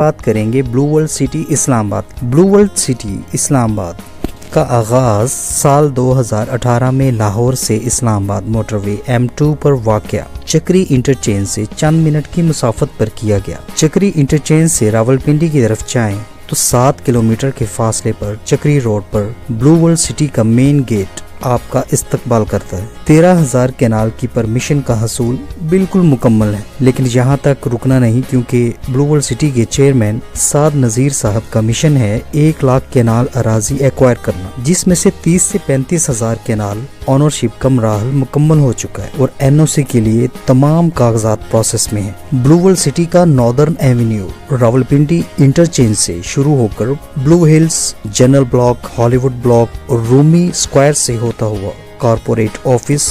बात करेंगे blue world city Islamabad. Blue world city Islamabad का आगाज साल 2018 में लाहौर से इस्लामाबाद मोटरवे M2 पर वाक़या चक्री इंटरचेंज से चंद मिनट की मुसाफत पर किया गया। चक्री इंटरचेंज से रावलपिंडी की तरफ जाएं तो 7 किलोमीटर के फासले पर चक्री रोड पर ब्लू वर्ल्ड सिटी का मेन गेट आपका इस्तकबाल करता है। 13,000 कैनाल की परमिशन का हसूल बिल्कुल मुकम्मल है, लेकिन यहाँ तक रुकना नहीं, क्योंकि ब्लू वर्ल्ड सिटी के चेयरमैन साद नज़ीर साहब का मिशन है 1 लाख कैनाल अराजी एक्वायर करना, जिसमें से 30 से 35,000 कैनाल ऑनरशिप का मराहल मुकम्मल हो चुका है और NOC के लिए तमाम कागजात प्रोसेस में है। ब्लू वर्ल्ड सिटी का नॉर्दर्न एवेन्यू रावलपिंडी इंटरचेंज से शुरू होकर blue hills, general block, Hollywood block और रूमी स्क्वायर से होता हुआ कॉर्पोरेट ऑफिस,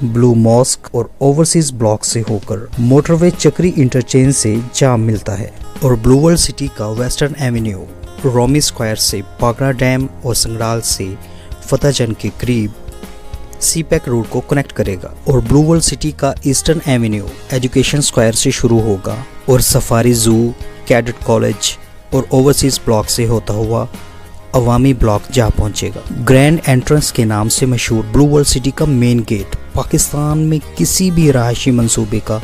ब्लू मॉस्क और ओवरसीज ब्लॉक से होकर मोटरवे चक्री इंटरचेंज से जा मिलता है। और ब्लू वर्ल्ड सिटी का वेस्टर्न एवेन्यू रोमी स्क्वायर से पागड़ा डैम और संगराल से फतेहजंग के करीब सीपैक रूट को कनेक्ट करेगा। और ब्लू वर्ल्ड सिटी का ईस्टर्न एवेन्यू एजुकेशन स्क्वायर से शुरू होगा और सफारी जू, कैडेट कॉलेज और ओवरसीज ब्लॉक से होता हुआ अवामी ब्लॉक जा पहुंचेगा। ग्रैंड एंट्रेंस के नाम से मशहूर ब्लू वर्ल्ड सिटी का मेन गेट पाकिस्तान में किसी भी रहायशी मंसूबे का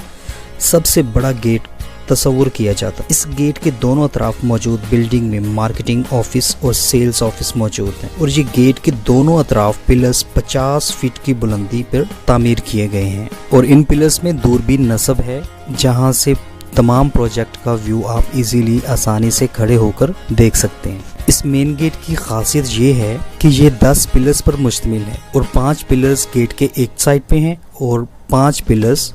सबसे बड़ा गेट तस्वुर किया जाता। इस गेट के दोनों तरफ मौजूद बिल्डिंग में मार्केटिंग ऑफिस और सेल्स ऑफिस मौजूद हैं और ये गेट के दोनों अतराफ पिलर्स 50 फीट की बुलंदी पर तामीर किए गए हैं और इन पिलर्स में दूरबीन नस्ब है, जहां से तमाम प्रोजेक्ट का व्यू आप इजीली आसानी से खड़े होकर देख सकते हैं। इस मेन गेट की खासियत ये है कि ये 10 पिलर्स पर मुश्तमिल है और 5 पिलर्स गेट के एक साइड पे हैं और 5 पिलर्स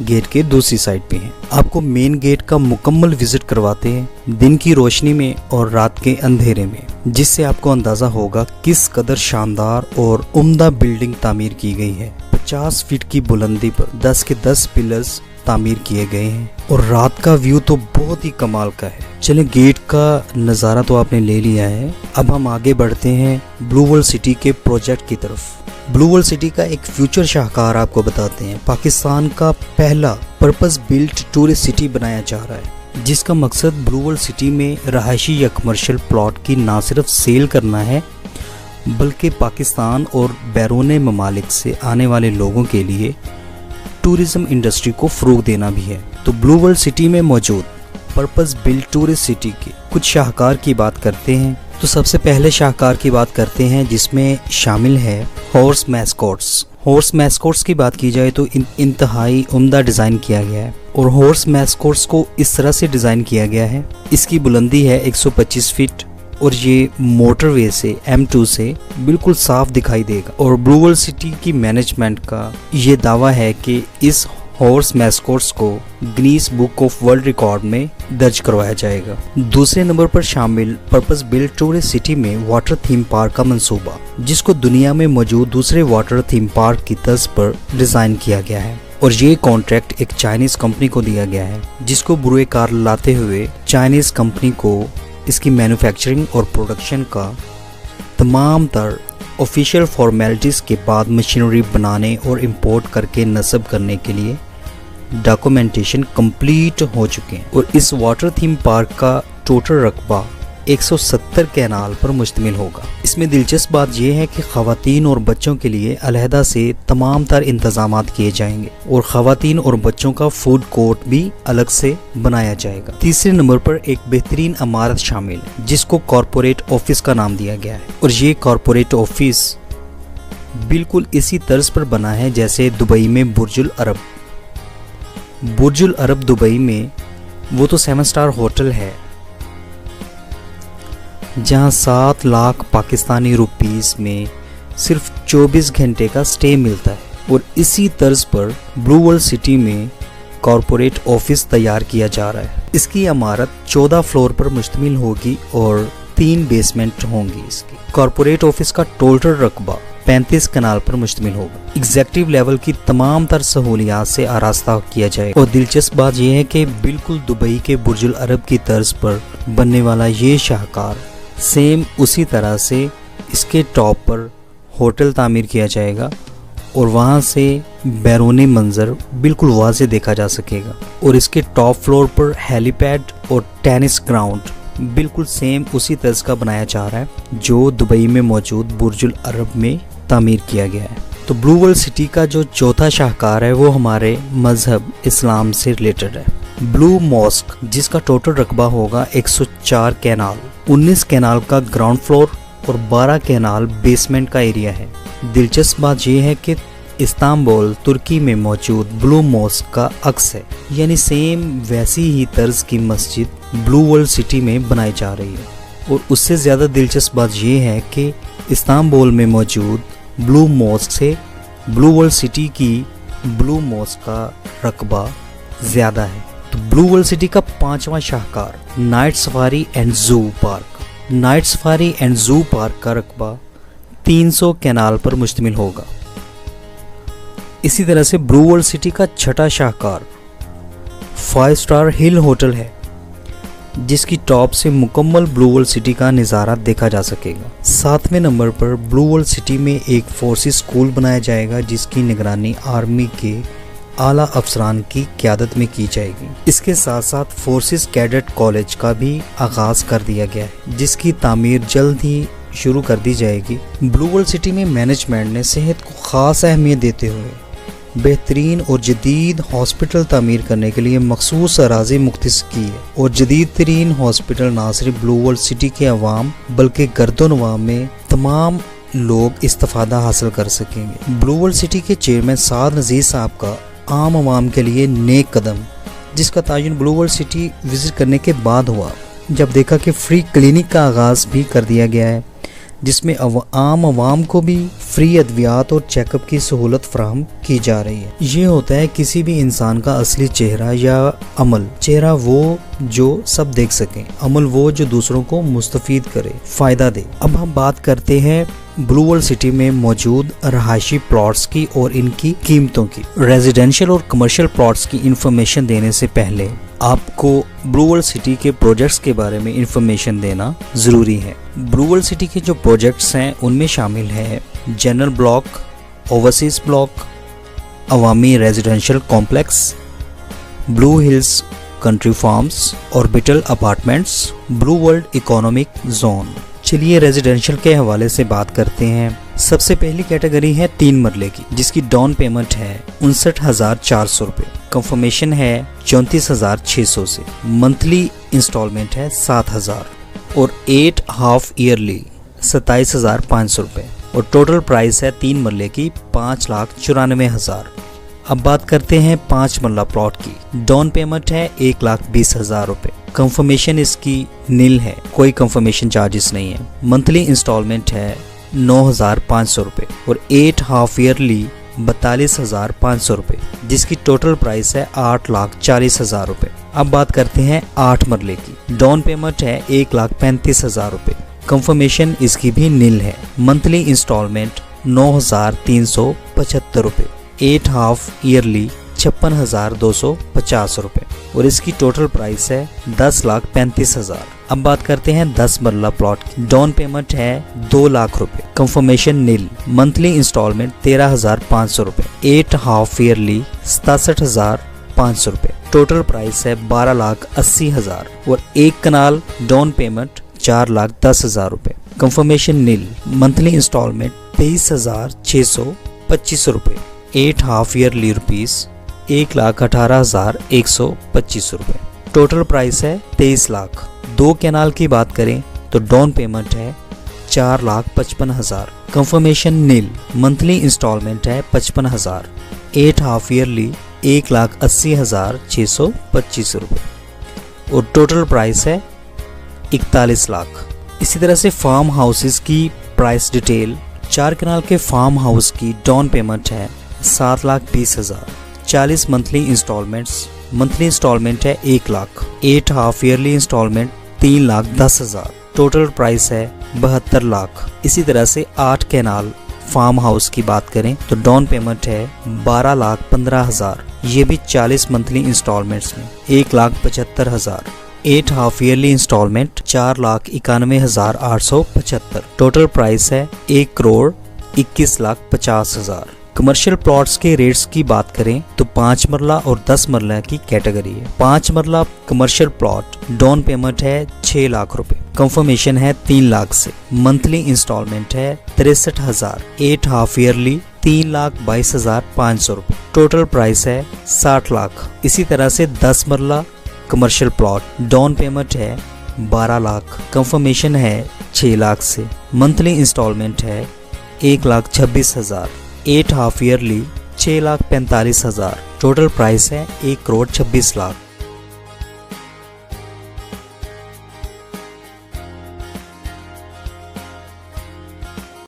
गेट के दूसरी साइड पे हैं। आपको मेन गेट का मुकम्मल विजिट करवाते हैं दिन की रोशनी में और रात के अंधेरे में, जिससे आपको अंदाजा होगा किस कदर शानदार और उम्दा बिल्डिंग तामीर की गई है। 50 फीट की बुलंदी पर 10 के 10 पिलर्स तामीर किए गए हैं और रात का व्यू तो बहुत ही कमाल का है। चलें, गेट का नज़ारा तो आपने ले लिया है, अब हम आगे बढ़ते हैं ब्लू वर्ल्ड सिटी के प्रोजेक्ट की तरफ। ब्लू वर्ल्ड सिटी का एक फ्यूचर शाहकार आपको बताते हैं। पाकिस्तान का पहला पर्पस बिल्ट टूरिस्ट सिटी बनाया जा रहा है, जिसका मकसद ब्लू वर्ल्ड सिटी में रहायशी या कमर्शियल प्लॉट की ना सिर्फ सेल करना है, बल्कि पाकिस्तान और बैरून ममालिक से आने वाले लोगों के लिए टूरिज्म इंडस्ट्री को फ़रोग देना भी है। तो ब्लू वर्ल्ड सिटी में मौजूद पर्पस बिल्ट टूरिस्ट सिटी के कुछ शाहकार की बात करते हैं। तो सबसे पहले शाहकार की बात करते हैं, जिसमें शामिल है हॉर्स मैस्कॉट्स। हॉर्स मैस्कॉट्स की बात की जाए तो इंतहाई उम्दा डिज़ाइन किया गया है और हॉर्स मैस्कॉट्स को इस तरह से डिज़ाइन किया गया है, इसकी बुलंदी है 125 फीट और ये मोटरवे से M2 से बिल्कुल साफ दिखाई देगा। और ब्लू वर्ल्ड सिटी की मैनेजमेंट का ये दावा है कि इस हॉर्स मैस्कॉट्स को Guinness book of world record में दर्ज करवाया जाएगा। दूसरे नंबर पर शामिल पर्पस बिल्ट टूरिस्ट सिटी में वाटर थीम पार्क का मंसूबा, जिसको दुनिया में मौजूद दूसरे वाटर थीम पार्क की तर्ज पर डिज़ाइन किया गया है और ये कॉन्ट्रैक्ट एक चाइनीज़ कंपनी को दिया गया है, जिसको बुरे कार लाते हुए चाइनीज़ कंपनी को इसकी मैन्युफैक्चरिंग और प्रोडक्शन का तमाम तर ऑफिशियल फॉर्मेलिटीज़ के बाद मशीनरी बनाने और इंपोर्ट करके नस्ब करने के लिए डॉक्यूमेंटेशन कंप्लीट हो चुके हैं। और इस वाटर थीम पार्क का टोटल रकबा 170 कैनाल पर मुश्तमिल होगा। इसमें दिलचस्प बात यह है कि ख़वातीन और बच्चों के लिए अलहदा से तमाम तर इंतजामात किए जाएंगे और ख़वातीन और बच्चों का फूड कोर्ट भी अलग से बनाया जाएगा। तीसरे नंबर पर एक बेहतरीन इमारत शामिल है, जिसको कॉर्पोरेट ऑफिस का नाम दिया गया है और ये कॉर्पोरेट ऑफिस बिल्कुल इसी तर्ज पर बना है जैसे दुबई में बुर्जुल अरब। बुर्जुल अरब दुबई में वो तो 7 स्टार होटल है, जहां 7 लाख पाकिस्तानी रुपीस में सिर्फ 24 घंटे का स्टे मिलता है। और इसी तर्ज पर ब्लू वर्ल्ड सिटी में कॉर्पोरेट ऑफिस तैयार किया जा रहा है। इसकी इमारत 14 फ्लोर पर मुश्तमिल होगी और 3 बेसमेंट होंगी। इसकी कॉर्पोरेट ऑफिस का टोटल रकबा 35 कनाल पर मुश्तमिल होगा। एग्जेक्टिव लेवल की तमाम तर सहूलियात से आरास्ता किया जाएगा और दिलचस्प बात यह है कि बिल्कुल दुबई के बुर्जुल अरब की तर्ज पर बनने वाला ये शाहकार सेम उसी तरह से इसके टॉप पर होटल तामीर किया जाएगा और वहाँ से बैरूनी मंजर बिल्कुल वाज़े देखा जा सकेगा। और इसके टॉप फ्लोर पर हेलीपैड और टेनिस ग्राउंड बिल्कुल सेम उसी तर्ज का बनाया जा रहा है जो दुबई में मौजूद बुर्जुल अरब में तामीर किया गया है। तो ब्लू वर्ल्ड सिटी का जो चौथा शाहकार है वो हमारे मजहब इस्लाम से रिलेटेड है। ब्लू मॉस्क, जिसका टोटल रकबा होगा 104 कैनाल, 19 कैनाल का ग्राउंड फ्लोर और 12 कैनाल बेसमेंट का एरिया है। दिलचस्प बात यह है कि इस्तांबुल तुर्की में मौजूद ब्लू मॉस्क का अक्स है, यानी सेम वैसी ही तर्ज की मस्जिद ब्लू वर्ल्ड सिटी में बनाई जा रही है। और उससे ज़्यादा दिलचस्प बात यह है कि इस्तांबुल में मौजूद ब्लू मॉस्क से ब्लू वर्ल्ड सिटी की ब्लू मॉस्क का रकबा ज़्यादा है। तो ब्लू वर्ल्ड सिटी का पांचवा शाहकार night safari and zoo park. Night safari and zoo park का रकबा 300 कैनाल पर मुश्तमिल होगा। इसी तरह से ब्लू वर्ल्ड सिटी का छठा शाहकार 5 स्टार हिल होटल है, जिसकी टॉप से मुकम्मल ब्लू वर्ल्ड सिटी का नज़ारा देखा जा सकेगा। 7वें नंबर पर ब्लू वर्ल्ड सिटी में एक फोर्सेस स्कूल बनाया जाएगा, जिसकी निगरानी आर्मी के आला अफसरान की क़यादत में की जाएगी। इसके साथ साथ फोर्सेस कैडेट कॉलेज का भी आगाज़ कर दिया गया है, जिसकी तामीर जल्द ही शुरू कर दी जाएगी। ब्लू वर्ल्ड सिटी में मैनेजमेंट ने सेहत को ख़ास अहमियत देते हुए बेहतरीन और जदीद हॉस्पिटल तामीर करने के लिए मखसूस अराज़ी मुख्तस की है। और जदीद तरीन हॉस्पिटल ना सिर्फ ब्लू वर्ल्ड सिटी के अवाम बल्कि गर्दोनवाम में तमाम लोग इस्तिफ़ादा हासिल कर सकेंगे। ब्लू वर्ल्ड सिटी के चेयरमैन साद नज़ीर साहब का आम आवाम के लिए नेक कदम, जिसका तायुन ब्लू वर्ल्ड सिटी विज़िट करने के बाद हुआ, जब देखा कि फ्री क्लिनिक का आगाज़ भी कर दिया गया है, जिसमें आम आवाम को भी फ्री अद्वियात और चेकअप की सहूलत फराहम की जा रही है। ये होता है किसी भी इंसान का असली चेहरा या अमल। चेहरा वो जो सब देख सकें, अमल वो जो दूसरों को मुस्तफीद करे, फ़ायदा दे। अब हम बात करते हैं ब्लू वर्ल्ड सिटी में मौजूद रहायशी प्लॉट्स की और इनकी कीमतों की। रेजिडेंशियल और कमर्शियल प्लॉट्स की इंफॉर्मेशन देने से पहले आपको ब्लू वर्ल्ड सिटी के प्रोजेक्ट्स के बारे में इंफॉर्मेशन देना ज़रूरी है। ब्लू वर्ल्ड सिटी के जो प्रोजेक्ट्स हैं उनमें शामिल है general block, overseas block, Awami residential complex, blue hills country farms, orbital apartments, blue world economic zone. चलिए रेजिडेंशियल के हवाले से बात करते हैं। सबसे पहली कैटेगरी है 3 मरले की, जिसकी डाउन पेमेंट है 59,400 रुपये, कंफर्मेशन है 34,600 से, मंथली इंस्टॉलमेंट है 7,000 और 8 हाफ ईयरली 27,500 रुपये और टोटल प्राइस है 3 मरले की 5,94,000। अब बात करते हैं 5 मरला प्लॉट की। डाउन पेमेंट है 1,20,000 रुपये, कंफर्मेशन इसकी नील है, कोई कंफर्मेशन चार्जेस नहीं है। मंथली इंस्टॉलमेंट है 9,500 रुपये और 8 हाफ ईयरली 42,500 रुपये, जिसकी टोटल प्राइस है 8,40,000 रुपये। अब बात करते हैं 8 मरले की। डाउन पेमेंट है 1,35,000 रुपये, कंफर्मेशन इसकी भी नील है। मंथली इंस्टॉलमेंट 9,375 रुपये, 8 हाफ ईयरली 56,250 रुपये और इसकी टोटल प्राइस है 10,35,000। अब बात करते हैं 10 मरला प्लॉट की। डाउन पेमेंट है 2 लाख रुपये, कंफर्मेशन नील। मंथली इंस्टॉलमेंट 13,500 रुपये, 8 हाफ ईयरली 67,500 रुपये, टोटल प्राइस है 12,80,000 और 1 कनाल। डाउन पेमेंट 4,10,000 रुपये, कंफर्मेशन नील। मंथली इंस्टॉलमेंट 23,625 रुपये, 8 हाफ ईयरली रुपीस 1,18,125 रुपये, टोटल प्राइस है 23 लाख। 2 कैनाल की बात करें तो डाउन पेमेंट है 4,55,000, कंफर्मेशन नील। मंथली इंस्टॉलमेंट है 55,000, 8 हाफ ईयरली 1,80,625 रुपये और टोटल प्राइस है 41 लाख। इसी तरह से फार्म हाउसेस की प्राइस डिटेल। 4 कनाल के फार्म हाउस की डाउन पेमेंट है 7,20,000, 40 मंथली इंस्टॉलमेंट्स। मंथली इंस्टॉलमेंट है 1 lakh, 8 half yearly installment 3,10,000, total price है 72 लाख। इसी तरह से 8 कैनाल फार्म हाउस की बात करें तो डाउन पेमेंट है 12,15,000, ये भी 40 मंथली इंस्टॉलमेंट्स में 1,75,000, 8 half yearly installment 4,91,875, total price है 1,21,50,000। कमर्शियल प्लॉट्स के रेट्स की बात करें तो 5 मरला और 10 मरला की कैटेगरी है। 5 मरला कमर्शियल प्लॉट डाउन पेमेंट है 6 लाख रुपए, कंफर्मेशन है 3 लाख से, मंथली इंस्टॉलमेंट है 63,000, 8 हाफ ईयरली 3,22,500 रुपए, टोटल प्राइस है 60 लाख। इसी तरह से 10 मरला कमर्शियल प्लॉट डाउन पेमेंट है 12 लाख, कंफर्मेशन है 6 लाख से, मंथली इंस्टॉलमेंट है 1,26,000, 8 हाफ ईयरली 6,45,000, टोटल प्राइस है 1,26,00,000।